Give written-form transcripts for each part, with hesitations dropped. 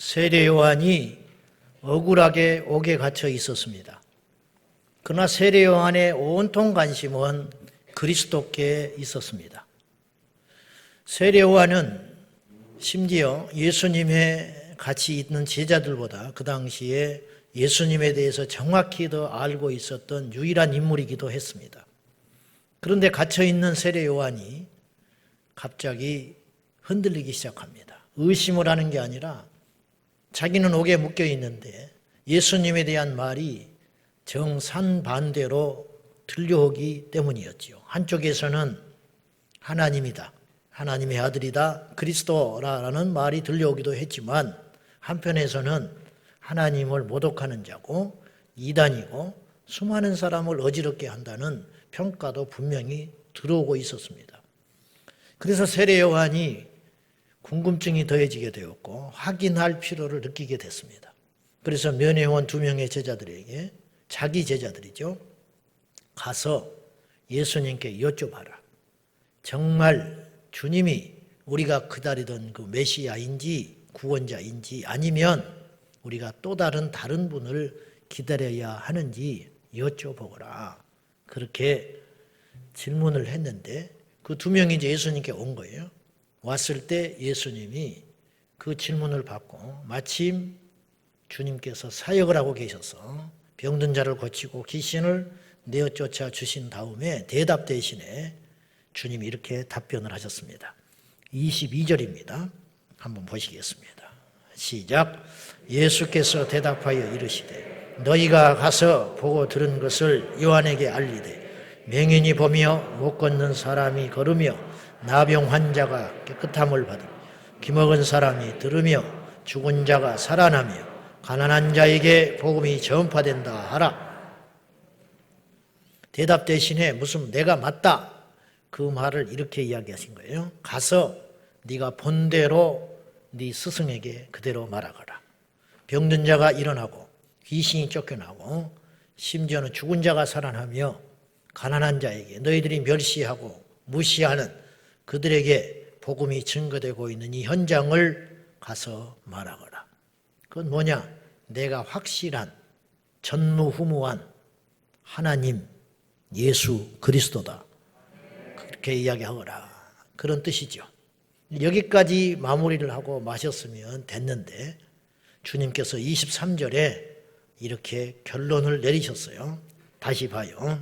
세례 요한이 억울하게 옥에 갇혀 있었습니다. 그러나 세례 요한의 온통 관심은 그리스도께 있었습니다. 세례 요한은 심지어 예수님의 같이 있는 제자들보다 그 당시에 예수님에 대해서 정확히 더 알고 있었던 유일한 인물이기도 했습니다. 그런데 갇혀있는 세례 요한이 갑자기 흔들리기 시작합니다. 의심을 하는 게 아니라 자기는 옥에 묶여 있는데 예수님에 대한 말이 정반대로 들려오기 때문이었지요. 한쪽에서는 하나님이다, 하나님의 아들이다, 그리스도라는 말이 들려오기도 했지만 한편에서는 하나님을 모독하는 자고 이단이고 수많은 사람을 어지럽게 한다는 평가도 분명히 들어오고 있었습니다. 그래서 세례 요한이 궁금증이 더해지게 되었고 확인할 필요를 느끼게 됐습니다. 그래서 면회원 2명의 제자들에게, 자기 제자들이죠, 가서 예수님께 여쭤봐라. 정말 주님이 우리가 기다리던 그 메시아인지 구원자인지 아니면 우리가 또 다른 분을 기다려야 하는지 여쭤보거라. 그렇게 질문을 했는데 그 2명이 이제 예수님께 온 거예요. 왔을 때 예수님이 그 질문을 받고 마침 주님께서 사역을 하고 계셔서 병든 자를 고치고 귀신을 내어쫓아 주신 다음에 대답 대신에 주님이 이렇게 답변을 하셨습니다. 22절입니다. 한번 보시겠습니다. 시작. 예수께서 대답하여 이르시되 너희가 가서 보고 들은 것을 요한에게 알리되 맹인이 보며 못 걷는 사람이 걸으며 나병 환자가 깨끗함을 받으며 기먹은 사람이 들으며 죽은 자가 살아나며 가난한 자에게 복음이 전파된다 하라. 대답 대신에 무슨 내가 맞다 그 말을 이렇게 이야기하신 거예요. 가서 네가 본 대로 네 스승에게 그대로 말하거라. 병든 자가 일어나고 귀신이 쫓겨나고 심지어는 죽은 자가 살아나며 가난한 자에게 너희들이 멸시하고 무시하는 그들에게 복음이 증거되고 있는 이 현장을 가서 말하거라. 그건 뭐냐? 내가 확실한 전무후무한 하나님 예수 그리스도다. 그렇게 이야기하거라. 그런 뜻이죠. 여기까지 마무리를 하고 마셨으면 됐는데 주님께서 23절에 이렇게 결론을 내리셨어요. 다시 봐요.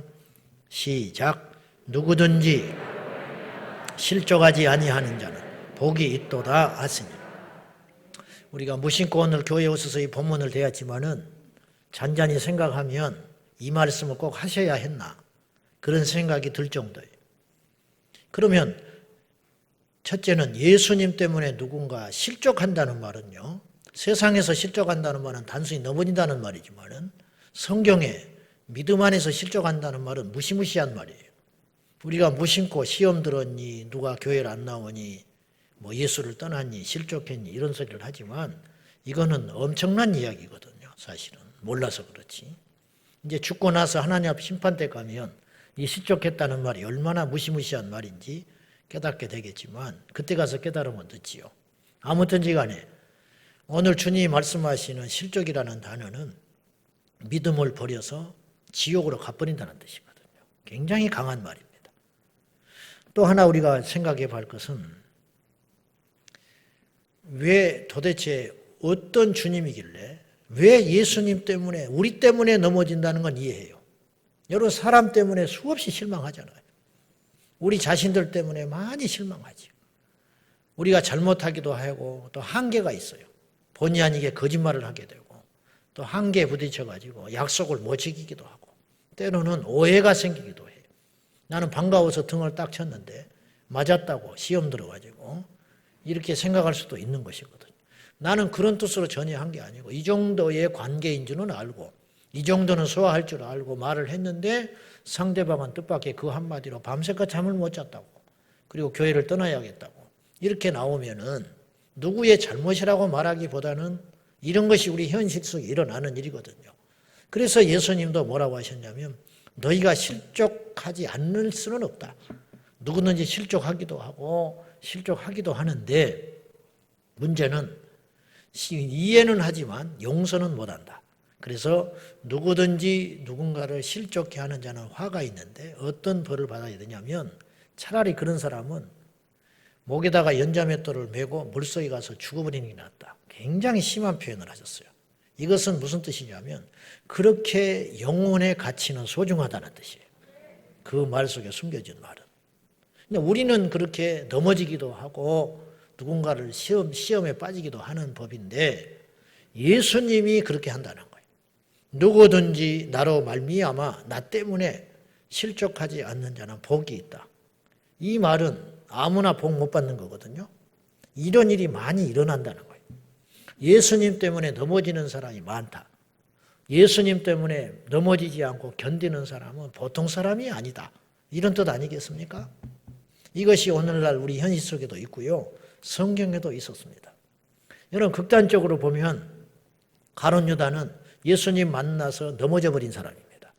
시작. 누구든지 실족하지 아니하는 자는 복이 있도다 하시니. 우리가 무심코 오늘 교회에 오셔서 이 본문을 대했지만은 잔잔히 생각하면 이 말씀을 꼭 하셔야 했나 그런 생각이 들 정도예요. 그러면 첫째는 예수님 때문에 누군가 실족한다는 말은요, 세상에서 실족한다는 말은 단순히 넘어진다는 말이지만은 성경에 믿음 안에서 실족한다는 말은 무시무시한 말이에요. 우리가 무심코 시험 들었니, 누가 교회를 안 나오니, 뭐 예수를 떠났니, 실족했니 이런 소리를 하지만 이거는 엄청난 이야기거든요. 사실은 몰라서 그렇지. 이제 죽고 나서 하나님 앞 심판대 가면 이 실족했다는 말이 얼마나 무시무시한 말인지 깨닫게 되겠지만 그때 가서 깨달으면 늦지요. 아무튼지 간에 오늘 주님이 말씀하시는 실족이라는 단어는 믿음을 버려서 지옥으로 가버린다는 뜻이거든요. 굉장히 강한 말입니다. 또 하나 우리가 생각해 볼 것은 왜 도대체 어떤 주님이길래 왜 예수님 때문에 우리 때문에 넘어진다는 건 이해해요. 여러분 사람 때문에 수없이 실망하잖아요. 우리 자신들 때문에 많이 실망하죠. 우리가 잘못하기도 하고 또 한계가 있어요. 본의 아니게 거짓말을 하게 되고 또 한계에 부딪혀가지고 약속을 못 지키기도 하고 때로는 오해가 생기기도 해요. 나는 반가워서 등을 딱 쳤는데 맞았다고 시험 들어가지고 이렇게 생각할 수도 있는 것이거든요. 나는 그런 뜻으로 전혀 한 게 아니고 이 정도의 관계인 줄은 알고 이 정도는 소화할 줄 알고 말을 했는데 상대방은 뜻밖의 그 한마디로 밤새껏 잠을 못 잤다고 그리고 교회를 떠나야겠다고 이렇게 나오면은 누구의 잘못이라고 말하기보다는 이런 것이 우리 현실 속에 일어나는 일이거든요. 그래서 예수님도 뭐라고 하셨냐면 너희가 실족하지 않을 수는 없다. 누구든지 실족하기도 하고 실족하기도 하는데 문제는 이해는 하지만 용서는 못한다. 그래서 누구든지 누군가를 실족해 하는 자는 화가 있는데 어떤 벌을 받아야 되냐면 차라리 그런 사람은 목에다가 연자맷돌을 메고 물속에 가서 죽어버리는 게 낫다. 굉장히 심한 표현을 하셨어요. 이것은 무슨 뜻이냐면 그렇게 영혼의 가치는 소중하다는 뜻이에요. 그 말 속에 숨겨진 말은. 근데 우리는 그렇게 넘어지기도 하고 누군가를 시험에 빠지기도 하는 법인데 예수님이 그렇게 한다는 거예요. 누구든지 나로 말미암아 나 때문에 실족하지 않는 자는 복이 있다. 이 말은 아무나 복 못 받는 거거든요. 이런 일이 많이 일어난다는 거예요. 예수님 때문에 넘어지는 사람이 많다. 예수님 때문에 넘어지지 않고 견디는 사람은 보통 사람이 아니다. 이런 뜻 아니겠습니까? 이것이 오늘날 우리 현실 속에도 있고요. 성경에도 있었습니다. 여러분 극단적으로 보면 가룟 유다는 예수님 만나서 넘어져 버린 사람입니다.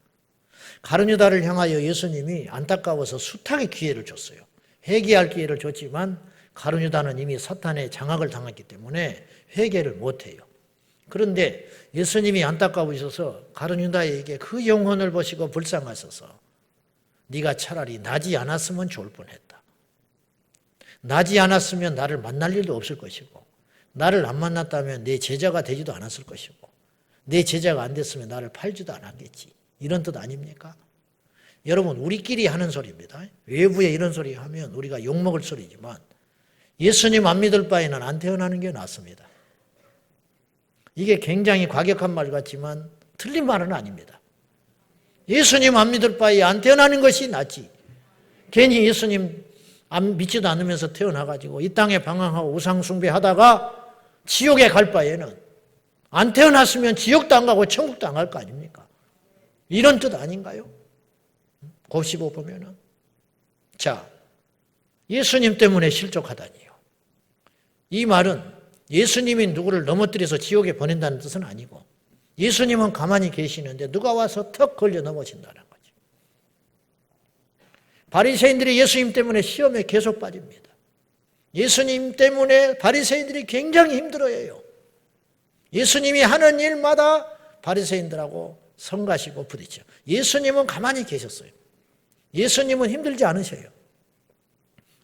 가룟 유다를 향하여 예수님이 안타까워서 숱하게 기회를 줬어요. 회개할 기회를 줬지만 가룟 유다는 이미 사탄의 장악을 당했기 때문에 회개를 못해요. 그런데 예수님이 안타까우셔서 가룟 유다에게 그 영혼을 보시고 불쌍하셔서 네가 차라리 나지 않았으면 좋을 뻔했다. 나지 않았으면 나를 만날 일도 없을 것이고 나를 안 만났다면 내 제자가 되지도 않았을 것이고 내 제자가 안 됐으면 나를 팔지도 않았겠지. 이런 뜻 아닙니까? 여러분 우리끼리 하는 소리입니다. 외부에 이런 소리 하면 우리가 욕먹을 소리지만 예수님 안 믿을 바에는 안 태어나는 게 낫습니다. 이게 굉장히 과격한 말 같지만 틀린 말은 아닙니다. 예수님 안 믿을 바에 안 태어나는 것이 낫지. 괜히 예수님 안 믿지도 않으면서 태어나가지고 이 땅에 방황하고 우상 숭배하다가 지옥에 갈 바에는 안 태어났으면 지옥도 안 가고 천국도 안 갈 거 아닙니까? 이런 뜻 아닌가요? 곱씹어 보면은. 자, 예수님 때문에 실족하다니요. 이 말은 예수님이 누구를 넘어뜨려서 지옥에 보낸다는 뜻은 아니고 예수님은 가만히 계시는데 누가 와서 턱 걸려 넘어진다는 거죠. 바리새인들이 예수님 때문에 시험에 계속 빠집니다. 예수님 때문에 바리새인들이 굉장히 힘들어해요. 예수님이 하는 일마다 바리새인들하고 성가시고 부딪혀. 예수님은 가만히 계셨어요. 예수님은 힘들지 않으셔요.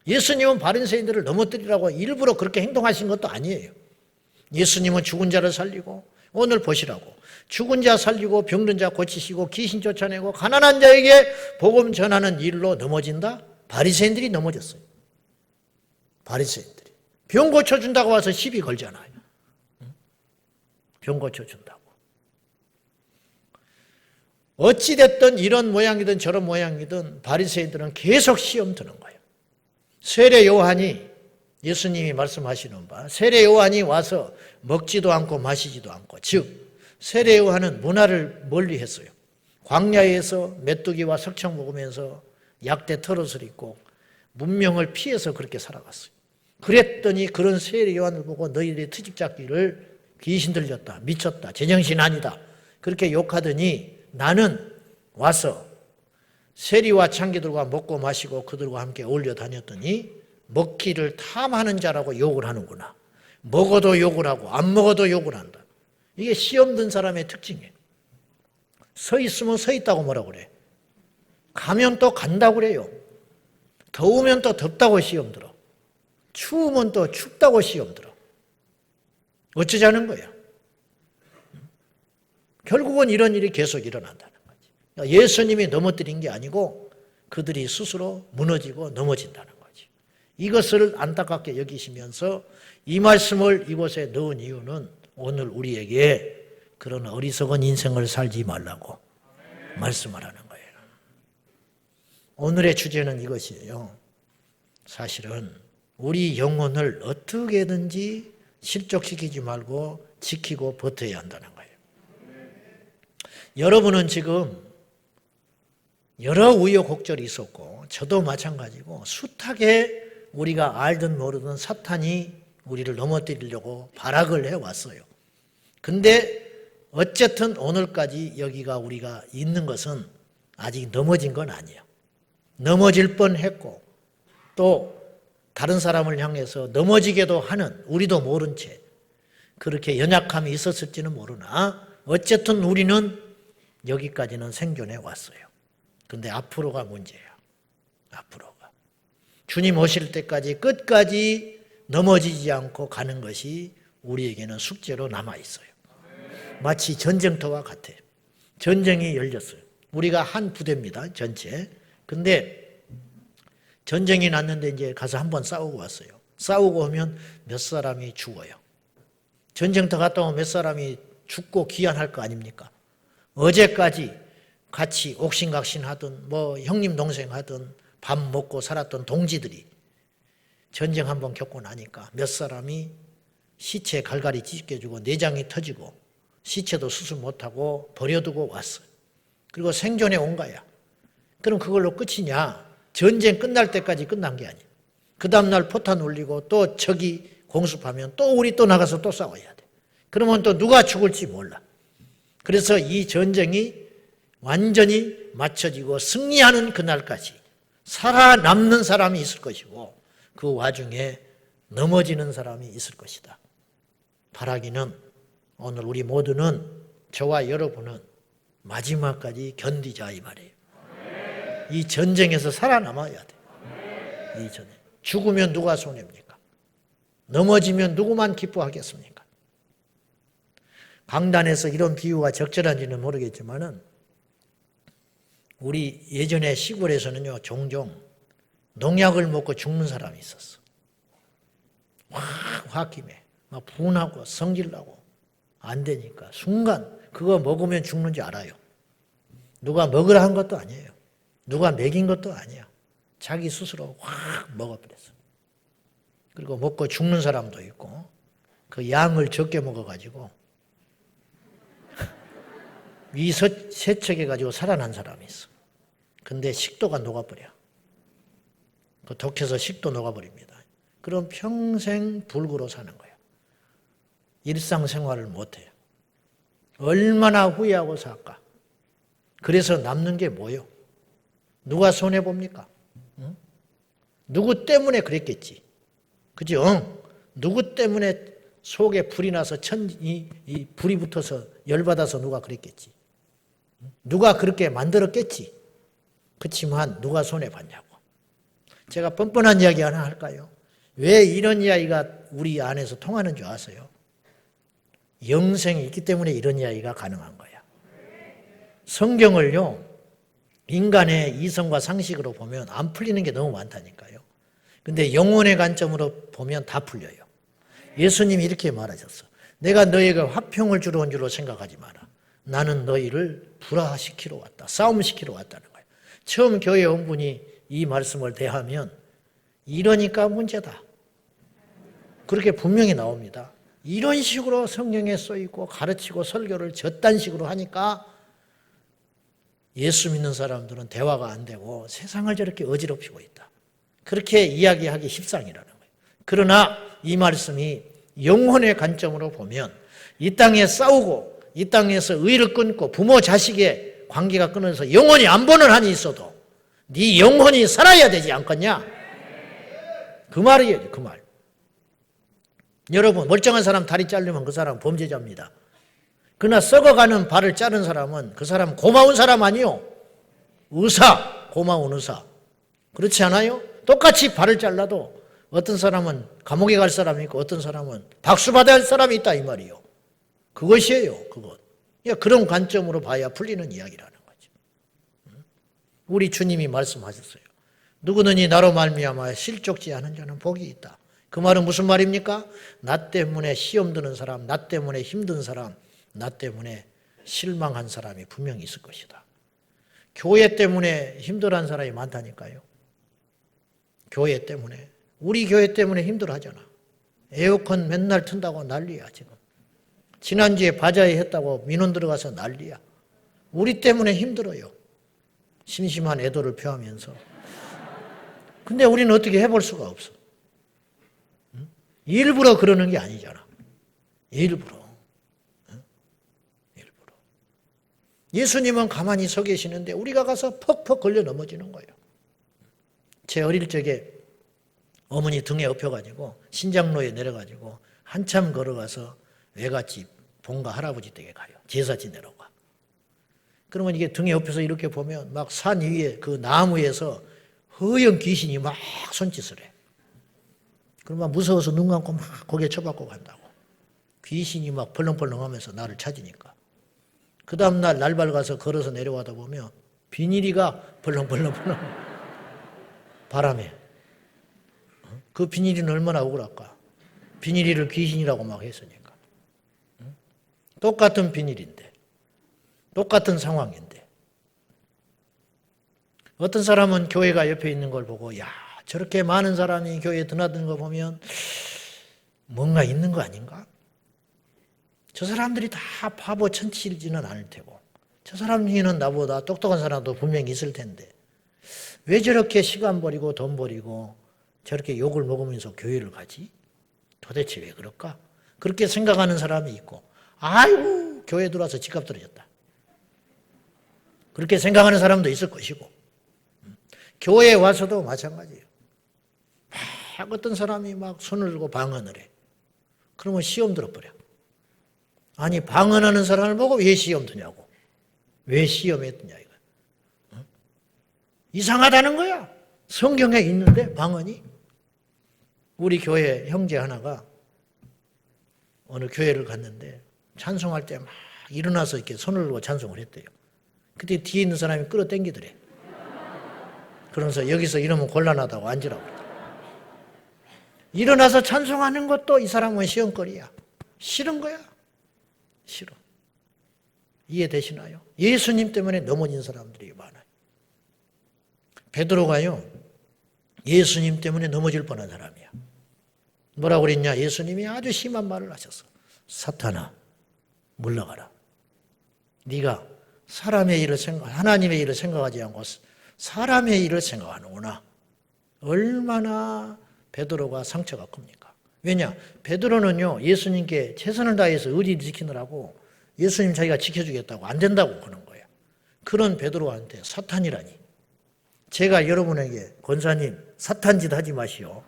예수님은 바리새인들을 넘어뜨리라고 일부러 그렇게 행동하신 것도 아니에요. 예수님은 죽은 자를 살리고 오늘 보시라고 죽은 자 살리고 병든 자 고치시고 귀신 쫓아내고 가난한 자에게 복음 전하는 일로 넘어진다? 바리새인들이 넘어졌어요. 바리새인들이 병 고쳐준다고 와서 시비 걸잖아요. 병 고쳐준다고. 어찌됐든 이런 모양이든 저런 모양이든 바리새인들은 계속 시험 드는 거예요. 세례 요한이 예수님이 말씀하시는 바 세례 요한이 와서 먹지도 않고 마시지도 않고 즉 세례 요한은 문화를 멀리했어요. 광야에서 메뚜기와 석청 먹으면서 약대 털옷을 입고 문명을 피해서 그렇게 살아갔어요. 그랬더니 그런 세례 요한을 보고 너희들의 트집잡기를 귀신 들렸다, 미쳤다, 제정신 아니다 그렇게 욕하더니 나는 와서 세리와 창기들과 먹고 마시고 그들과 함께 어울려 다녔더니 먹기를 탐하는 자라고 욕을 하는구나. 먹어도 욕을 하고 안 먹어도 욕을 한다. 이게 시험 든 사람의 특징이에요. 서 있으면 서 있다고 뭐라 그래. 가면 또 간다고 그래요. 더우면 또 덥다고 시험 들어. 추우면 또 춥다고 시험 들어. 어쩌자는 거야. 결국은 이런 일이 계속 일어난다는 거지. 그러니까 예수님이 넘어뜨린 게 아니고 그들이 스스로 무너지고 넘어진다는 거지. 이것을 안타깝게 여기시면서 이 말씀을 이곳에 넣은 이유는 오늘 우리에게 그런 어리석은 인생을 살지 말라고 말씀하라는 거예요. 오늘의 주제는 이것이에요. 사실은 우리 영혼을 어떻게든지 실족시키지 말고 지키고 버텨야 한다는 거예요. 여러분은 지금 여러 우여곡절이 있었고 저도 마찬가지고 숱하게 우리가 알든 모르든 사탄이 우리를 넘어뜨리려고 발악을 해왔어요. 근데 어쨌든 오늘까지 여기가 우리가 있는 것은 아직 넘어진 건 아니에요. 넘어질 뻔했고 또 다른 사람을 향해서 넘어지게도 하는 우리도 모른 채 그렇게 연약함이 있었을지는 모르나 어쨌든 우리는 여기까지는 생존해 왔어요. 근데 앞으로가 문제예요. 앞으로가. 주님 오실 때까지 끝까지 넘어지지 않고 가는 것이 우리에게는 숙제로 남아있어요. 마치 전쟁터와 같아요. 전쟁이 열렸어요. 우리가 한 부대입니다. 전체. 근데 전쟁이 났는데 이제 가서 한번 싸우고 왔어요. 싸우고 오면 몇 사람이 죽어요. 전쟁터 갔다 오면 몇 사람이 죽고 귀환할 거 아닙니까? 어제까지 같이 옥신각신 하던 뭐 형님 동생 하던 밥 먹고 살았던 동지들이 전쟁 한번 겪고 나니까 몇 사람이 시체 갈갈이 찢겨지고 내장이 터지고 시체도 수술 못하고 버려두고 왔어요. 그리고 생존해 온 거야. 그럼 그걸로 끝이냐? 전쟁 끝날 때까지 끝난 게 아니에요. 그 다음날 포탄 올리고 또 적이 공습하면 또 우리 또 나가서 또 싸워야 돼. 그러면 또 누가 죽을지 몰라. 그래서 이 전쟁이 완전히 맞춰지고 승리하는 그날까지 살아남는 사람이 있을 것이고 그 와중에 넘어지는 사람이 있을 것이다. 바라기는 오늘 우리 모두는 저와 여러분은 마지막까지 견디자 이 말이에요. 이 전쟁에서 살아남아야 돼. 이 전쟁. 죽으면 누가 손해입니까? 넘어지면 누구만 기뻐하겠습니까? 강단에서 이런 비유가 적절한지는 모르겠지만은 우리 예전에 시골에서는요 종종 농약을 먹고 죽는 사람이 있었어. 홧김에 막 분하고 성질나고 안 되니까 순간 그거 먹으면 죽는지 알아요. 누가 먹으라 한 것도 아니에요. 누가 먹인 것도 아니야. 자기 스스로 확 먹어버렸어. 그리고 먹고 죽는 사람도 있고 그 양을 적게 먹어가지고 위 세척해가지고 살아난 사람이 있어. 근데 식도가 녹아버려. 그 독해서 식도 녹아버립니다. 그럼 평생 불구로 사는 거예요. 일상생활을 못해요. 얼마나 후회하고 살까? 그래서 남는 게 뭐예요? 누가 손해봅니까? 응? 누구 때문에 그랬겠지. 그죠? 누구 때문에 속에 불이 나서 이 불이 붙어서 열받아서 누가 그랬겠지. 누가 그렇게 만들었겠지. 그렇지만 누가 손해봤냐고. 제가 뻔뻔한 이야기 하나 할까요? 왜 이런 이야기가 우리 안에서 통하는 줄 아세요? 영생이 있기 때문에 이런 이야기가 가능한 거야. 성경을요, 인간의 이성과 상식으로 보면 안 풀리는 게 너무 많다니까요. 근데 영혼의 관점으로 보면 다 풀려요. 예수님이 이렇게 말하셨어. 내가 너희에게 화평을 주러 온 줄로 생각하지 마라. 나는 너희를 불화시키러 왔다. 싸움시키러 왔다는 거예요. 처음 교회에 온 분이 이 말씀을 대하면 이러니까 문제다. 그렇게 분명히 나옵니다. 이런 식으로 성경에 써있고 가르치고 설교를 저딴 식으로 하니까 예수 믿는 사람들은 대화가 안 되고 세상을 저렇게 어지럽히고 있다. 그렇게 이야기하기 십상이라는 거예요. 그러나 이 말씀이 영혼의 관점으로 보면 이 땅에 싸우고 이 땅에서 의를 끊고 부모 자식의 관계가 끊어서 영혼이 안 보는 한이 있어도 네 영혼이 살아야 되지 않겠냐? 그 말이에요. 그 말. 여러분 멀쩡한 사람 다리 자르면 그 사람 범죄자입니다. 그러나 썩어가는 발을 자른 사람은 그 사람 고마운 사람 아니요? 의사, 고마운 의사. 그렇지 않아요? 똑같이 발을 잘라도 어떤 사람은 감옥에 갈 사람이 있고 어떤 사람은 박수 받아야 할 사람이 있다 이 말이요. 그것이에요. 그것. 그런 관점으로 봐야 풀리는 이야기라는 거죠. 우리 주님이 말씀하셨어요. 누구든지 나로 말미암아 실족지 않은 자는 복이 있다. 그 말은 무슨 말입니까? 나 때문에 시험 드는 사람, 나 때문에 힘든 사람, 나 때문에 실망한 사람이 분명히 있을 것이다. 교회 때문에 힘들어하는 사람이 많다니까요. 교회 때문에. 우리 교회 때문에 힘들어하잖아. 에어컨 맨날 튼다고 난리야 지금. 지난주에 바자회 했다고 민원 들어가서 난리야. 우리 때문에 힘들어요. 심심한 애도를 표하면서. 근데 우리는 어떻게 해볼 수가 없어. 응? 일부러 그러는 게 아니잖아. 일부러. 응? 일부러. 예수님은 가만히 서 계시는데 우리가 가서 퍽퍽 걸려 넘어지는 거예요. 제 어릴 적에 어머니 등에 업혀가지고 신장로에 내려가지고 한참 걸어가서 외갓집 본가 할아버지 댁에 가요. 제사 지내러 가. 그러면 이게 등에 옆에서 이렇게 보면 막 산 위에 그 나무에서 허연 귀신이 막 손짓을 해. 그러면 무서워서 눈 감고 막 고개 쳐박고 간다고. 귀신이 막 벌렁벌렁 하면서 나를 찾으니까. 그 다음날 날 밝아서 걸어서 내려가다 보면 비닐이가 벌렁벌렁 바람에. 그 비닐이는 얼마나 억울할까. 비닐이를 귀신이라고 막 했으니까. 똑같은 비닐인데, 똑같은 상황인데. 어떤 사람은 교회가 옆에 있는 걸 보고 야, 저렇게 많은 사람이 교회에 드나드는 거 보면 뭔가 있는 거 아닌가? 저 사람들이 다 바보 천치지는 않을 테고 저 사람 중에는 나보다 똑똑한 사람도 분명히 있을 텐데 왜 저렇게 시간 버리고 돈 버리고 저렇게 욕을 먹으면서 교회를 가지? 도대체 왜 그럴까? 그렇게 생각하는 사람이 있고 아이고 교회 들어와서 집값 떨어졌다. 그렇게 생각하는 사람도 있을 것이고 교회에 와서도 마찬가지예요. 막 어떤 사람이 막 손을 들고 방언을 해. 그러면 시험 들어버려. 아니 방언하는 사람을 보고 왜 시험 드냐고. 왜 시험에 드냐 이거. 이상하다는 거야. 성경에 있는데 방언이. 우리 교회 형제 하나가 어느 교회를 갔는데 찬송할 때 막 일어나서 이렇게 손을 들고 찬송을 했대요. 그때 뒤에 있는 사람이 끌어당기더래. 그러면서 여기서 이러면 곤란하다고 앉으라고 그러더라. 일어나서 찬송하는 것도 이 사람은 시험거리야. 싫은 거야. 싫어. 이해되시나요? 예수님 때문에 넘어진 사람들이 많아요. 베드로가요. 예수님 때문에 넘어질 뻔한 사람이야. 뭐라고 그랬냐? 예수님이 아주 심한 말을 하셨어. 사탄아, 물러가라. 네가 사람의 일을 하나님의 일을 생각하지 않고 사람의 일을 생각하는구나. 얼마나 베드로가 상처가 큽니까? 왜냐? 베드로는요, 예수님께 최선을 다해서 의리를 지키느라고 예수님 자기가 지켜주겠다고 안 된다고 그러는 거예요. 그런 베드로한테 사탄이라니. 제가 여러분에게 권사님 사탄짓 하지 마시오.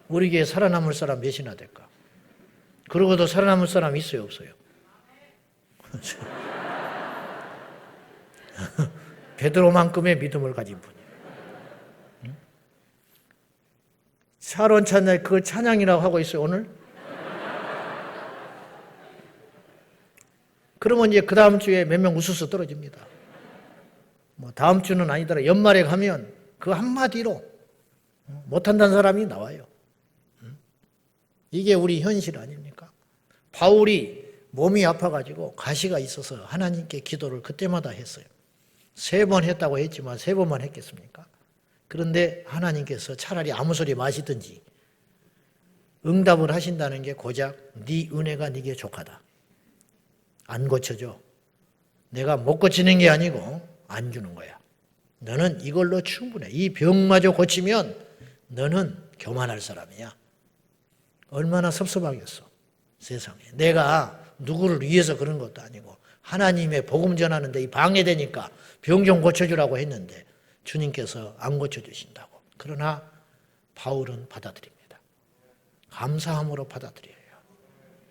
우리 교회에 살아남을 사람 몇이나 될까? 그러고도 살아남을 사람 있어요, 없어요? 베드로만큼의 믿음을 가진 분이에요. 샤론 찬양, 그걸 찬양이라고 하고 있어요, 오늘? 그러면 이제 그 다음 주에 몇 명 우수수 떨어집니다. 뭐 다음 주는 아니더라. 연말에 가면 그 한마디로 못한다는 사람이 나와요. 이게 우리 현실 아닙니까? 바울이 몸이 아파가지고 가시가 있어서 하나님께 기도를 그때마다 했어요. 3번 했다고 했지만 3번만 했겠습니까? 그런데 하나님께서 차라리 아무 소리 마시든지 응답을 하신다는 게 고작 네 은혜가 네게 족하다. 안 고쳐줘. 내가 못 고치는 게 아니고 안 주는 거야. 너는 이걸로 충분해. 이 병마저 고치면 너는 교만할 사람이야. 얼마나 섭섭하겠어. 세상에. 내가 누구를 위해서 그런 것도 아니고 하나님의 복음 전하는데 이 방해되니까 병 좀 고쳐주라고 했는데 주님께서 안 고쳐주신다고. 그러나 바울은 받아들입니다. 감사함으로 받아들여요.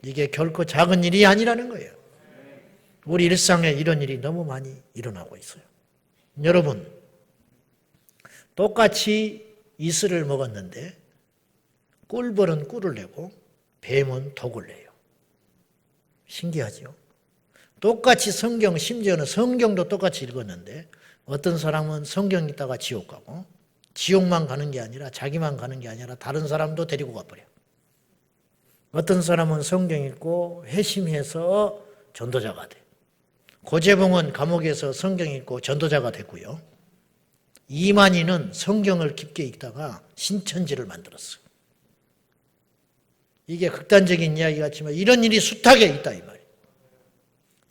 이게 결코 작은 일이 아니라는 거예요. 우리 일상에 이런 일이 너무 많이 일어나고 있어요. 여러분, 똑같이 이슬을 먹었는데 꿀벌은 꿀을 내고 뱀은 독을 내요. 신기하죠? 똑같이 성경, 심지어는 성경도 똑같이 읽었는데 어떤 사람은 성경 읽다가 지옥 가고 지옥만 가는 게 아니라 자기만 가는 게 아니라 다른 사람도 데리고 가버려. 어떤 사람은 성경 읽고 회심해서 전도자가 돼. 고재봉은 감옥에서 성경 읽고 전도자가 됐고요. 이만희는 성경을 깊게 읽다가 신천지를 만들었어요. 이게 극단적인 이야기 같지만 이런 일이 숱하게 있다 이 말이에요.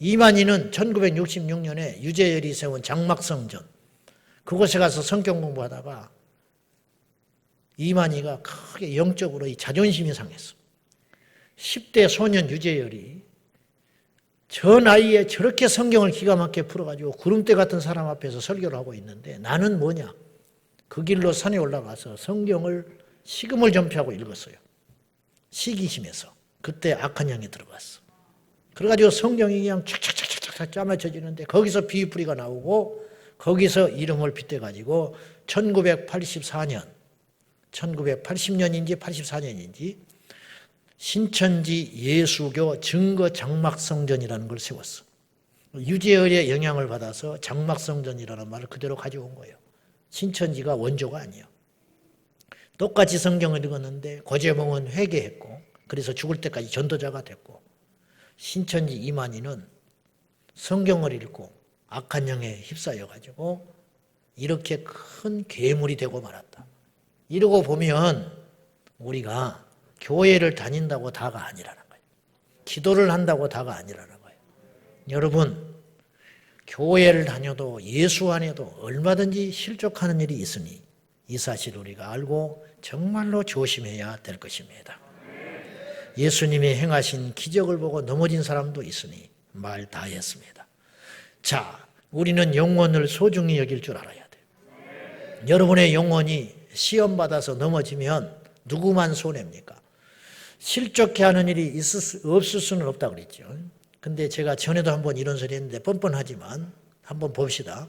이만희는 1966년에 유재열이 세운 장막성전 그곳에 가서 성경 공부하다가 이만희가 크게 영적으로 이 자존심이 상했어. 10대 소년 유재열이 저 나이에 저렇게 성경을 기가 막히게 풀어가지고 구름대 같은 사람 앞에서 설교를 하고 있는데 나는 뭐냐? 그 길로 산에 올라가서 성경을 식음을 전폐하고 읽었어요. 시기심에서. 그때 악한 영이 들어갔어. 그래가지고 성경이 그냥 착착착착착 짜맞춰지는데 거기서 비유풀이가 나오고 거기서 이름을 빗대가지고 1984년, 1980년인지 84년인지 신천지 예수교 증거 장막성전이라는 걸 세웠어. 유재열의 영향을 받아서 장막성전이라는 말을 그대로 가져온 거예요. 신천지가 원조가 아니에요. 똑같이 성경을 읽었는데 고재봉은 회개했고 그래서 죽을 때까지 전도자가 됐고 신천지 이만희는 성경을 읽고 악한 영에 휩싸여가지고 이렇게 큰 괴물이 되고 말았다. 이러고 보면 우리가 교회를 다닌다고 다가 아니라는 거예요. 기도를 한다고 다가 아니라는 거예요. 여러분, 교회를 다녀도 예수 안에도 얼마든지 실족하는 일이 있으니 이 사실을 우리가 알고 정말로 조심해야 될 것입니다. 예수님이 행하신 기적을 보고 넘어진 사람도 있으니 말 다 했습니다. 자, 우리는 영혼을 소중히 여길 줄 알아야 돼요. 여러분의 영혼이 시험받아서 넘어지면 누구만 손해입니까? 실족해 하는 일이 없을 수는 없다고 그랬죠. 근데 제가 전에도 한번 이런 소리 했는데 뻔뻔하지만 한번 봅시다.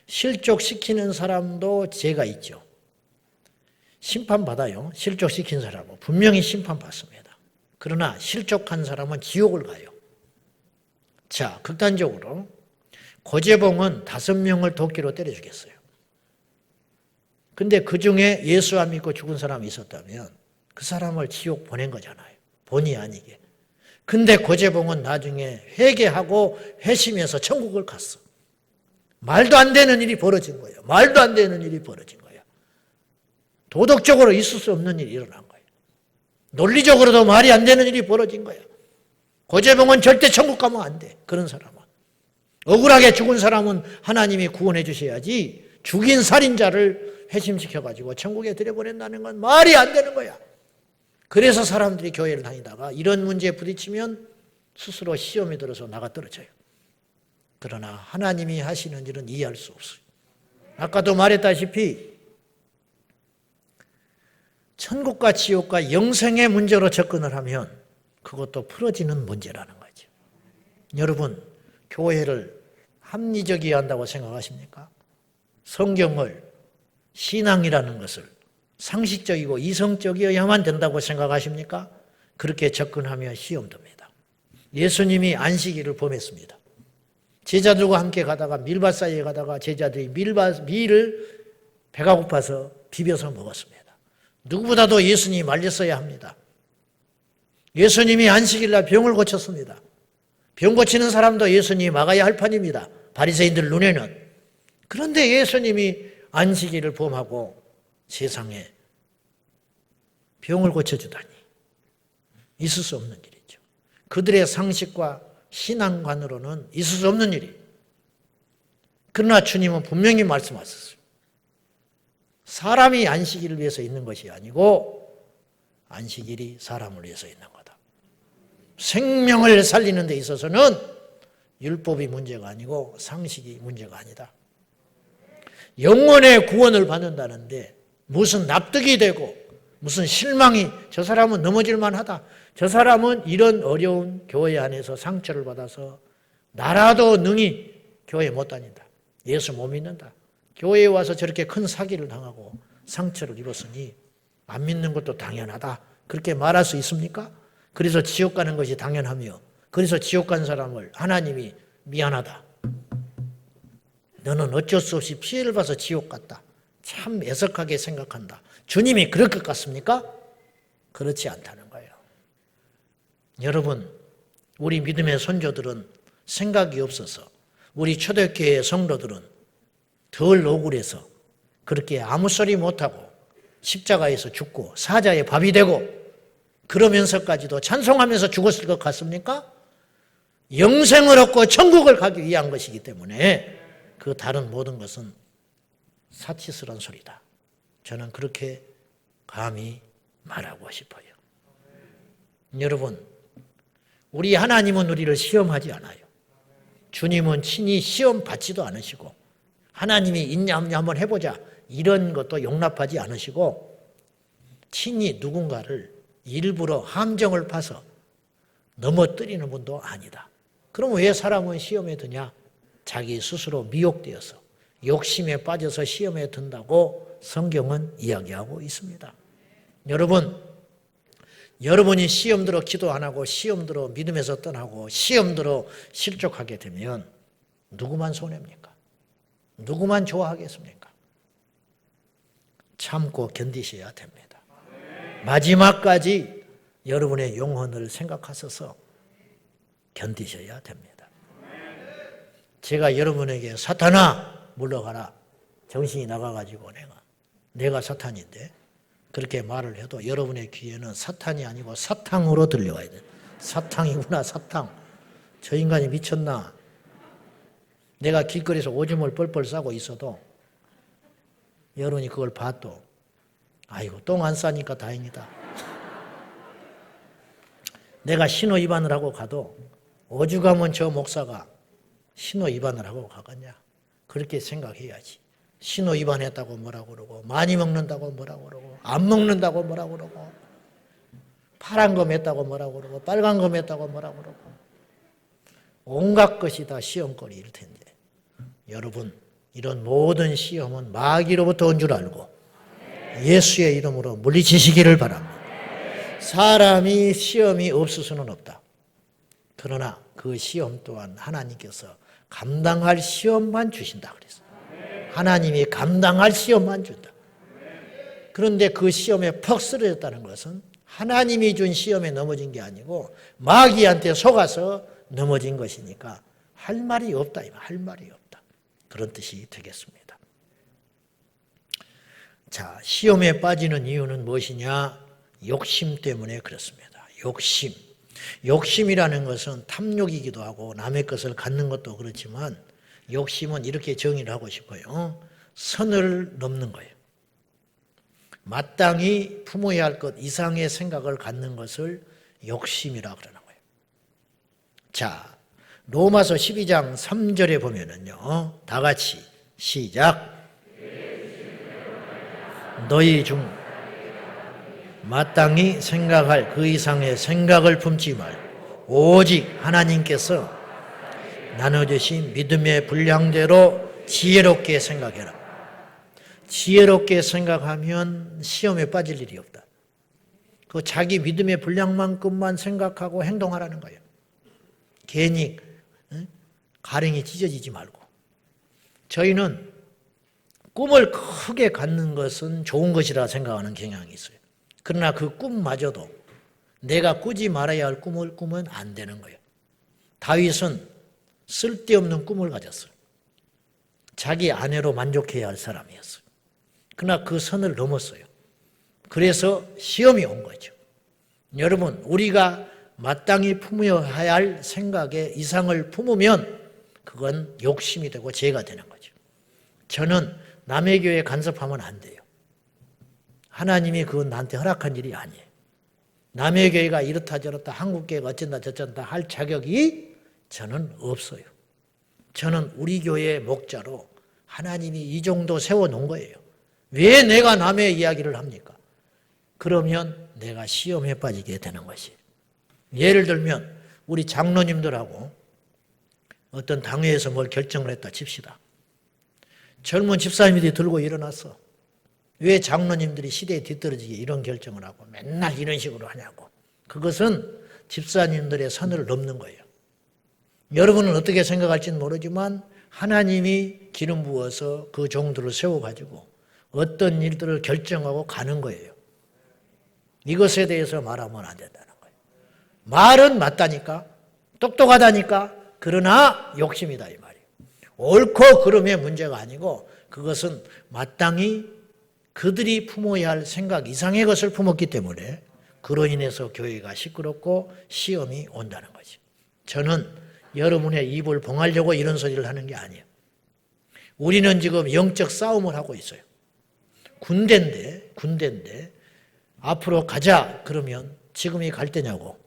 실족시키는 사람도 죄가 있죠. 심판받아요. 실족시킨 사람은 분명히 심판받습니다. 그러나 실족한 사람은 지옥을 가요. 자, 극단적으로 고재봉은 5명을 도끼로 때려 죽였어요. 근데 그 중에 예수 안 믿고 죽은 사람이 있었다면 그 사람을 지옥 보낸 거잖아요. 본의 아니게. 근데 고재봉은 나중에 회개하고 회심해서 천국을 갔어. 말도 안 되는 일이 벌어진 거예요. 말도 안 되는 일이 벌어진 거예요. 도덕적으로 있을 수 없는 일이 일어난 거예요. 논리적으로도 말이 안 되는 일이 벌어진 거예요. 고재봉은 절대 천국 가면 안 돼. 그런 사람은. 억울하게 죽은 사람은 하나님이 구원해 주셔야지 죽인 살인자를 회심시켜가지고 천국에 들여보낸다는 건 말이 안 되는 거야. 그래서 사람들이 교회를 다니다가 이런 문제에 부딪히면 스스로 시험에 들어서 나가 떨어져요. 그러나 하나님이 하시는 일은 이해할 수 없어요. 아까도 말했다시피 천국과 지옥과 영생의 문제로 접근을 하면 그것도 풀어지는 문제라는 거죠. 여러분, 교회를 합리적이어야 한다고 생각하십니까? 성경을, 신앙이라는 것을 상식적이고 이성적이어야만 된다고 생각하십니까? 그렇게 접근하면 시험됩니다. 예수님이 안식일을 범했습니다. 제자들과 함께 가다가 밀밭 사이에 가다가 제자들이 밀을 배가 고파서 비벼서 먹었습니다. 누구보다도 예수님이 말렸어야 합니다. 예수님이 안식일날 병을 고쳤습니다. 병 고치는 사람도 예수님이 막아야 할 판입니다. 바리새인들 눈에는. 그런데 예수님이 안식일을 범하고 세상에 병을 고쳐주다니 있을 수 없는 일이죠. 그들의 상식과 신앙관으로는 있을 수 없는 일이. 그러나 주님은 분명히 말씀하셨어요. 사람이 안식일을 위해서 있는 것이 아니고 안식일이 사람을 위해서 있는 거다. 생명을 살리는 데 있어서는 율법이 문제가 아니고 상식이 문제가 아니다. 영혼의 구원을 받는다는데 무슨 납득이 되고 무슨 실망이 저 사람은 넘어질 만하다. 저 사람은 이런 어려운 교회 안에서 상처를 받아서 나라도 능히 교회 못 다닌다. 예수 못 믿는다. 교회에 와서 저렇게 큰 사기를 당하고 상처를 입었으니 안 믿는 것도 당연하다. 그렇게 말할 수 있습니까? 그래서 지옥 가는 것이 당연하며 그래서 지옥 간 사람을 하나님이 미안하다. 너는 어쩔 수 없이 피해를 봐서 지옥 갔다. 참 애석하게 생각한다. 주님이 그럴 것 같습니까? 그렇지 않다는 거예요. 여러분, 우리 믿음의 선조들은 생각이 없어서 우리 초대교회 성도들은 덜 억울해서 그렇게 아무 소리 못하고 십자가에서 죽고 사자의 밥이 되고 그러면서까지도 찬송하면서 죽었을 것 같습니까? 영생을 얻고 천국을 가기 위한 것이기 때문에 그 다른 모든 것은 사치스러운 소리다. 저는 그렇게 감히 말하고 싶어요. 여러분, 우리 하나님은 우리를 시험하지 않아요. 주님은 친히 시험 받지도 않으시고 하나님이 있냐 없냐 한번 해보자 이런 것도 용납하지 않으시고 친히 누군가를 일부러 함정을 파서 넘어뜨리는 분도 아니다. 그럼 왜 사람은 시험에 드냐? 자기 스스로 미혹되어서 욕심에 빠져서 시험에 든다고 성경은 이야기하고 있습니다. 여러분이 시험대로 기도 안 하고 시험대로 믿음에서 떠나고 시험대로 실족하게 되면 누구만 손해입니까? 누구만 좋아하겠습니까? 참고 견디셔야 됩니다. 마지막까지 여러분의 영혼을 생각하셔서 견디셔야 됩니다. 제가 여러분에게 사탄아 물러가라, 정신이 나가가지고 내가 사탄인데 그렇게 말을 해도 여러분의 귀에는 사탄이 아니고 사탕으로 들려와야 돼요. 사탕이구나, 사탕. 저 인간이 미쳤나? 내가 길거리에서 오줌을 뻘뻘 싸고 있어도 여러분이 그걸 봐도 아이고 똥 안 싸니까 다행이다. 내가 신호 위반을 하고 가도 오죽하면 저 목사가 신호 위반을 하고 가겠냐. 그렇게 생각해야지. 신호 위반했다고 뭐라고 그러고 많이 먹는다고 뭐라고 그러고 안 먹는다고 뭐라고 그러고 파란 거 맸다고 뭐라고 그러고 빨간 거 맸다고 뭐라고 그러고 온갖 것이 다 시험거리일 텐데 여러분 이런 모든 시험은 마귀로부터 온 줄 알고 예수의 이름으로 물리치시기를 바랍니다. 사람이 시험이 없을 수는 없다. 그러나 그 시험 또한 하나님께서 감당할 시험만 주신다 그랬어요. 하나님이 감당할 시험만 준다. 그런데 그 시험에 퍽 쓰러졌다는 것은 하나님이 준 시험에 넘어진 게 아니고 마귀한테 속아서 넘어진 것이니까 할 말이 없다. 할 말이 없다. 그런 뜻이 되겠습니다. 자, 시험에 빠지는 이유는 무엇이냐? 욕심 때문에 그렇습니다. 욕심. 욕심이라는 것은 탐욕이기도 하고 남의 것을 갖는 것도 그렇지만 욕심은 이렇게 정의를 하고 싶어요. 선을 넘는 거예요. 마땅히 품어야 할 것 이상의 생각을 갖는 것을 욕심이라 그러는 거예요. 자, 로마서 12장 3절에 보면은요. 다 같이 시작. 너희 중 마땅히 생각할 그 이상의 생각을 품지 말고 오직 하나님께서 나눠주신 믿음의 분량대로 지혜롭게 생각해라. 지혜롭게 생각하면 시험에 빠질 일이 없다. 그 자기 믿음의 분량만큼만 생각하고 행동하라는 거예요. 괜히 가랭이 찢어지지 말고. 저희는 꿈을 크게 갖는 것은 좋은 것이라 생각하는 경향이 있어요. 그러나 그 꿈마저도 내가 꾸지 말아야 할 꿈을 꾸면 안 되는 거예요. 다윗은 쓸데없는 꿈을 가졌어요. 자기 아내로 만족해야 할 사람이었어요. 그러나 그 선을 넘었어요. 그래서 시험이 온 거죠. 여러분, 우리가 마땅히 품어야 할 생각의 이상을 품으면 그건 욕심이 되고 죄가 되는 거죠. 저는 남의 교회에 간섭하면 안 돼요. 하나님이 그건 나한테 허락한 일이 아니에요. 남의 교회가 이렇다 저렇다 한국교회가 어쩐다 저쩐다 할 자격이 저는 없어요. 저는 우리 교회의 목자로 하나님이 이 정도 세워놓은 거예요. 왜 내가 남의 이야기를 합니까? 그러면 내가 시험에 빠지게 되는 것이에요. 예를 들면 우리 장로님들하고 어떤 당회에서 뭘 결정을 했다 칩시다. 젊은 집사님들이 들고 일어났어. 왜 장로님들이 시대에 뒤떨어지게 이런 결정을 하고 맨날 이런 식으로 하냐고. 그것은 집사님들의 선을 넘는 거예요. 여러분은 어떻게 생각할지는 모르지만 하나님이 기름 부어서 그 종들을 세워가지고 어떤 일들을 결정하고 가는 거예요. 이것에 대해서 말하면 안 된다는 거예요. 말은 맞다니까, 똑똑하다니까, 그러나 욕심이다 이 말이에요. 옳고 그름의 문제가 아니고 그것은 마땅히 그들이 품어야 할 생각 이상의 것을 품었기 때문에 그로 인해서 교회가 시끄럽고 시험이 온다는 거죠. 저는 여러분의 입을 봉하려고 이런 소리를 하는 게 아니에요. 우리는 지금 영적 싸움을 하고 있어요. 군대인데 앞으로 가자 그러면 지금이 갈 때냐고.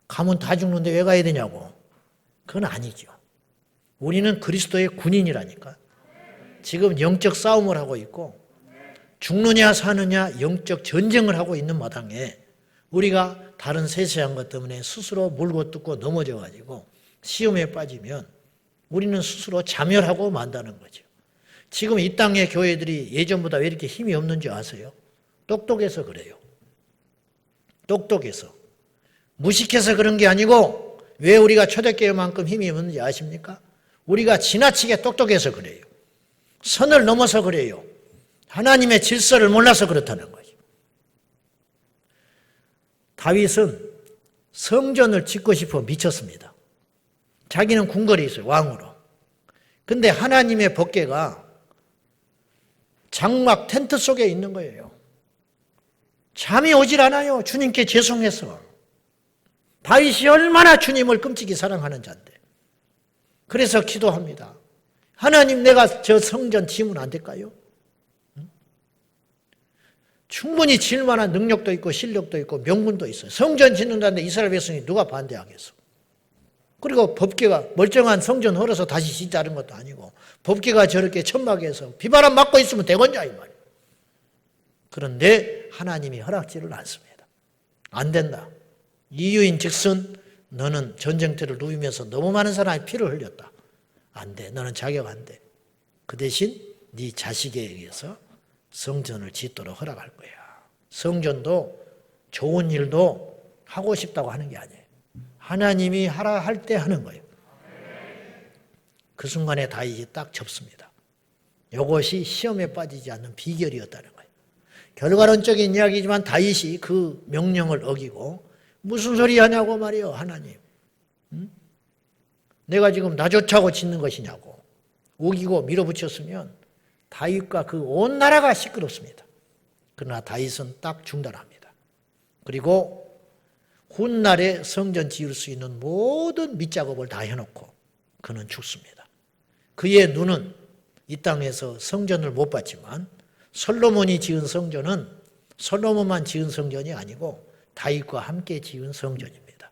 가면 다 죽는데 왜 가야 되냐고. 그건 아니죠. 우리는 그리스도의 군인이라니까. 지금 영적 싸움을 하고 있고 죽느냐 사느냐 영적 전쟁을 하고 있는 마당에 우리가 다른 세세한 것 때문에 스스로 물고 뜯고 넘어져가지고 시험에 빠지면 우리는 스스로 자멸하고 만다는 거죠. 지금 이 땅의 교회들이 예전보다 왜 이렇게 힘이 없는지 아세요? 똑똑해서 그래요. 똑똑해서. 무식해서 그런 게 아니고 왜 우리가 초대교회만큼 힘이 없는지 아십니까? 우리가 지나치게 똑똑해서 그래요. 선을 넘어서 그래요. 하나님의 질서를 몰라서 그렇다는 거죠. 다윗은 성전을 짓고 싶어 미쳤습니다. 자기는 궁궐에 있어요. 왕으로. 근데 하나님의 법궤가 장막 텐트 속에 있는 거예요. 잠이 오질 않아요. 주님께 죄송해서. 다윗이 얼마나 주님을 끔찍이 사랑하는 자인데. 그래서 기도합니다. 하나님, 내가 저 성전 지으면 안 될까요? 충분히 지을 만한 능력도 있고 실력도 있고 명분도 있어요. 성전 짓는다는데 이스라엘 백성이 누가 반대하겠어? 그리고 법궤가 멀쩡한 성전 헐어서 다시 짓자는 것도 아니고 법궤가 저렇게 천막에서 비바람 맞고 있으면 되겠냐 이 말이에요. 그런데 하나님이 허락지를 않습니다. 안 된다. 이유인 즉슨 너는 전쟁터를 누비면서 너무 많은 사람이 피를 흘렸다. 안 돼. 너는 자격 안 돼. 그 대신 네 자식에 의해서 성전을 짓도록 허락할 거야. 성전도 좋은 일도 하고 싶다고 하는 게 아니에요. 하나님이 하라 할 때 하는 거예요. 그 순간에 다윗이 딱 접습니다. 이것이 시험에 빠지지 않는 비결이었다는 거예요. 결과론적인 이야기지만 다윗이 그 명령을 어기고 무슨 소리 하냐고 말이에요. 하나님. 내가 지금 나 좋자고 짓는 것이냐고 우기고 밀어붙였으면 다윗과 그 온 나라가 시끄럽습니다. 그러나 다윗은 딱 중단합니다. 그리고 훗날에 성전 지을 수 있는 모든 밑작업을 다 해놓고 그는 죽습니다. 그의 눈은 이 땅에서 성전을 못 봤지만 솔로몬이 지은 성전은 솔로몬만 지은 성전이 아니고 다윗과 함께 지은 성전입니다.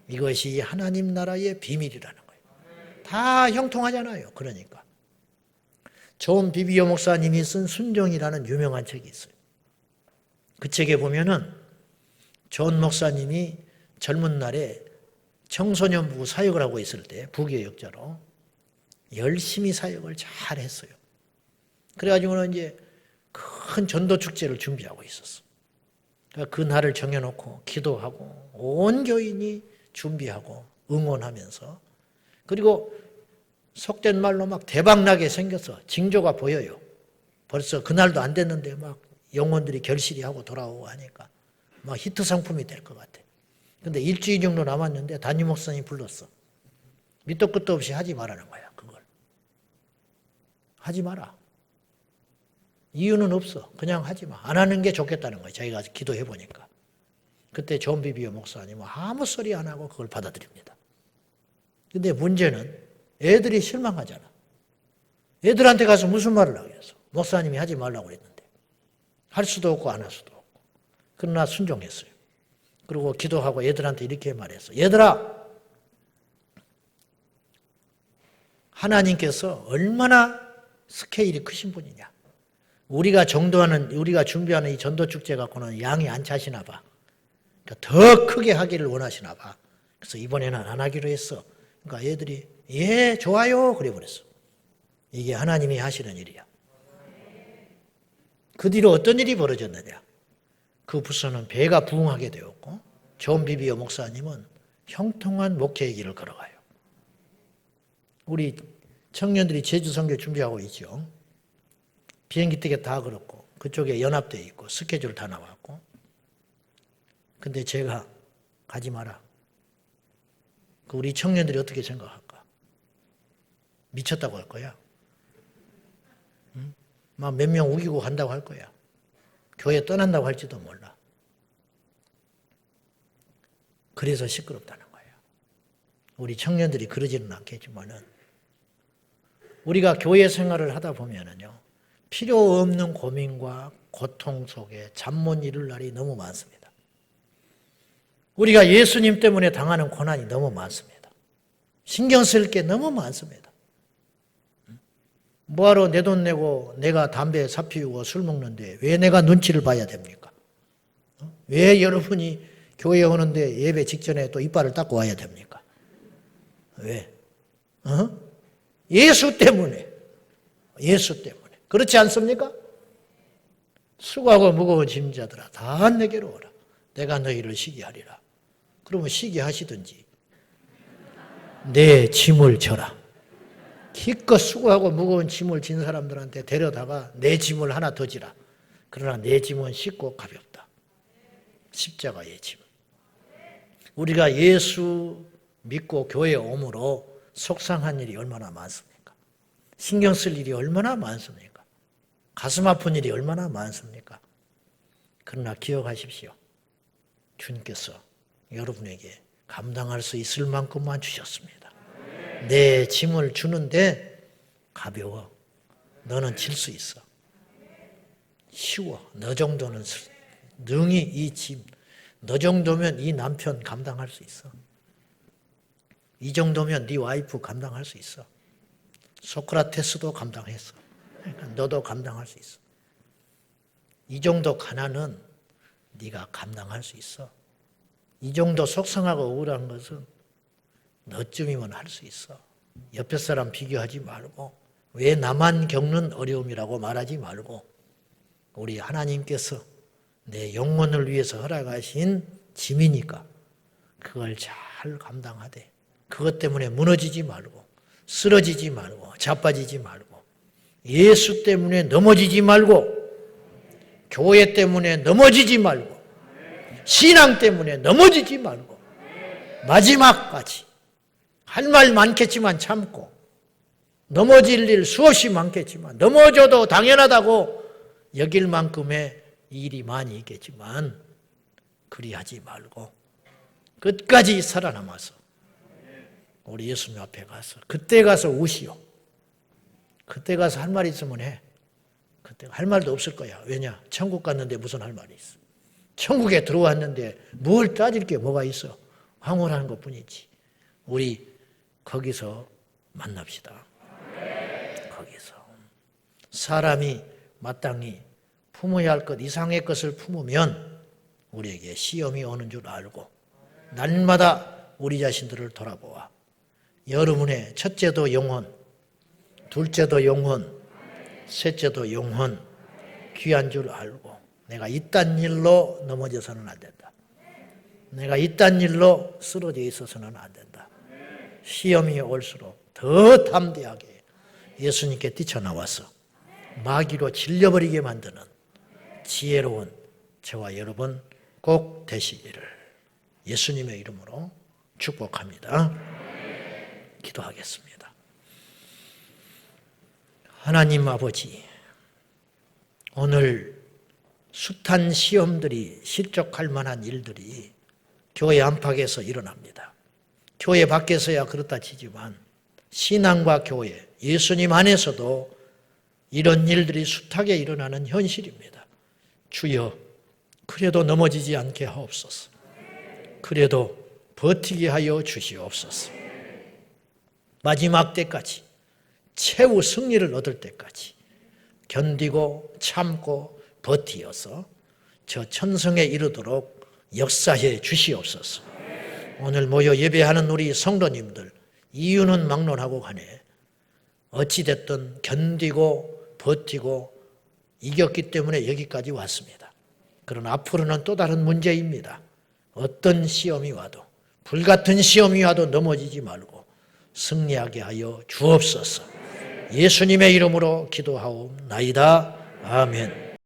이것이 하나님 나라의 비밀이라는 거예요. 다 형통하잖아요. 그러니까. 존 비비오 목사님이 쓴 순종이라는 유명한 책이 있어요. 그 책에 보면은 존 목사님이 젊은 날에 청소년부 사역을 하고 있을 때 부교역자로 열심히 사역을 잘 했어요. 그래가지고는 이제 큰 전도 축제를 준비하고 있었어. 그 날을 정해놓고 기도하고 온 교인이 준비하고 응원하면서 그리고 속된 말로 막 대박나게 생겨서 징조가 보여요. 벌써 그날도 안 됐는데 막 영혼들이 결실이 하고 돌아오고 하니까 막 히트 상품이 될 것 같아. 근데 일주일 정도 남았는데 담임 목사님이 불렀어. 밑도 끝도 없이 하지 말라는 거야. 그걸. 하지 마라. 이유는 없어. 그냥 하지 마. 안 하는 게 좋겠다는 거예요. 자기가 기도해 보니까. 그때 존 비비오 목사님은 아무 소리 안 하고 그걸 받아들입니다. 근데 문제는 애들이 실망하잖아. 애들한테 가서 무슨 말을 하겠어. 목사님이 하지 말라고 그랬는데. 할 수도 없고 안 할 수도 없고. 그러나 순종했어요. 그리고 기도하고 애들한테 이렇게 말했어. 얘들아, 하나님께서 얼마나 스케일이 크신 분이냐. 우리가 준비하는 이 전도 축제 갖고는 양이 안 차시나 봐. 그러니까 더 크게 하기를 원하시나 봐. 그래서 이번에는 안 하기로 했어. 그러니까 애들이 예, 좋아요. 그래 버렸어. 이게 하나님이 하시는 일이야. 그 뒤로 어떤 일이 벌어졌느냐. 그 부서는 배가 부흥하게 되었고 존 비비오 목사님은 형통한 목회의 길을 걸어가요. 우리 청년들이 제주 선교 준비하고 있죠. 비행기 티켓 다 걸었고 그쪽에 연합대에 있고 스케줄 다 나왔고 근데 제가 가지 마라. 그 우리 청년들이 어떻게 생각할까? 미쳤다고 할 거야. 막 몇 명 우기고 간다고 할 거야. 교회 떠난다고 할지도 몰라. 그래서 시끄럽다는 거예요. 우리 청년들이 그러지는 않겠지만은 우리가 교회 생활을 하다 보면은요. 필요 없는 고민과 고통 속에 잠 못 이룰 날이 너무 많습니다. 우리가 예수님 때문에 당하는 고난이 너무 많습니다. 신경 쓸 게 너무 많습니다. 뭐하러 내 돈 내고 내가 담배 사 피우고 술 먹는데 왜 내가 눈치를 봐야 됩니까? 왜 여러분이 교회 오는데 예배 직전에 또 이빨을 닦고 와야 됩니까? 왜? 예수 때문에. 예수 때문에. 그렇지 않습니까? 수고하고 무거운 짐자들아 다 내게로 오라. 내가 너희를 쉬게 하리라. 그러면 쉬게 하시든지 내 짐을 져라. 기껏 수고하고 무거운 짐을 진 사람들한테 데려다가 내 짐을 하나 더 지라. 그러나 내 짐은 쉽고 가볍다. 십자가의 짐. 우리가 예수 믿고 교회에 오므로 속상한 일이 얼마나 많습니까? 신경 쓸 일이 얼마나 많습니까? 가슴 아픈 일이 얼마나 많습니까? 그러나 기억하십시오. 주님께서 여러분에게 감당할 수 있을 만큼만 주셨습니다. 내 짐을 주는데 가벼워. 너는 질 수 있어. 쉬워. 너 정도는 능히 이 짐, 너 정도면 이 남편 감당할 수 있어. 이 정도면 네 와이프 감당할 수 있어. 소크라테스도 감당했어. 그러니까 너도 감당할 수 있어. 이 정도 가난은 네가 감당할 수 있어. 이 정도 속상하고 우울한 것은 너쯤이면 할 수 있어. 옆에 사람 비교하지 말고 왜 나만 겪는 어려움이라고 말하지 말고 우리 하나님께서 내 영혼을 위해서 허락하신 짐이니까 그걸 잘 감당하되 그것 때문에 무너지지 말고 쓰러지지 말고 자빠지지 말고 예수 때문에 넘어지지 말고 교회 때문에 넘어지지 말고 신앙 때문에 넘어지지 말고 마지막까지 할 말 많겠지만 참고 넘어질 일 수없이 많겠지만 넘어져도 당연하다고 여길 만큼의 일이 많이 있겠지만 그리하지 말고 끝까지 살아남아서 우리 예수님 앞에 가서 그때 가서 우시오. 그때 가서 할 말 있으면 해. 그때 할 말도 없을 거야. 왜냐? 천국 갔는데 무슨 할 말이 있어. 천국에 들어왔는데 뭘 따질 게 뭐가 있어. 황홀하는 것뿐이지. 우리 거기서 만납시다. 거기서. 사람이 마땅히 품어야 할 것 이상의 것을 품으면 우리에게 시험이 오는 줄 알고 날마다 우리 자신들을 돌아보아 여러분의 첫째도 영혼, 둘째도 영혼, 셋째도 영혼 귀한 줄 알고 내가 이딴 일로 넘어져서는 안 된다. 내가 이딴 일로 쓰러져 있어서는 안 된다. 시험이 올수록 더 담대하게 예수님께 뛰쳐나와서 마귀로 질려버리게 만드는 지혜로운 저와 여러분 꼭 되시기를 예수님의 이름으로 축복합니다. 기도하겠습니다. 하나님 아버지, 오늘 숱한 시험들이 실족할 만한 일들이 교회 안팎에서 일어납니다. 교회 밖에서야 그렇다 치지만 신앙과 교회, 예수님 안에서도 이런 일들이 숱하게 일어나는 현실입니다. 주여, 그래도 넘어지지 않게 하옵소서. 그래도 버티게 하여 주시옵소서. 마지막 때까지, 최후 승리를 얻을 때까지 견디고 참고 버티어서 저 천성에 이르도록 역사해 주시옵소서. 오늘 모여 예배하는 우리 성도님들, 이유는 막론하고 가네. 어찌됐든 견디고 버티고 이겼기 때문에 여기까지 왔습니다. 그러나 앞으로는 또 다른 문제입니다. 어떤 시험이 와도, 불같은 시험이 와도 넘어지지 말고 승리하게 하여 주옵소서. 예수님의 이름으로 기도하옵나이다. 아멘.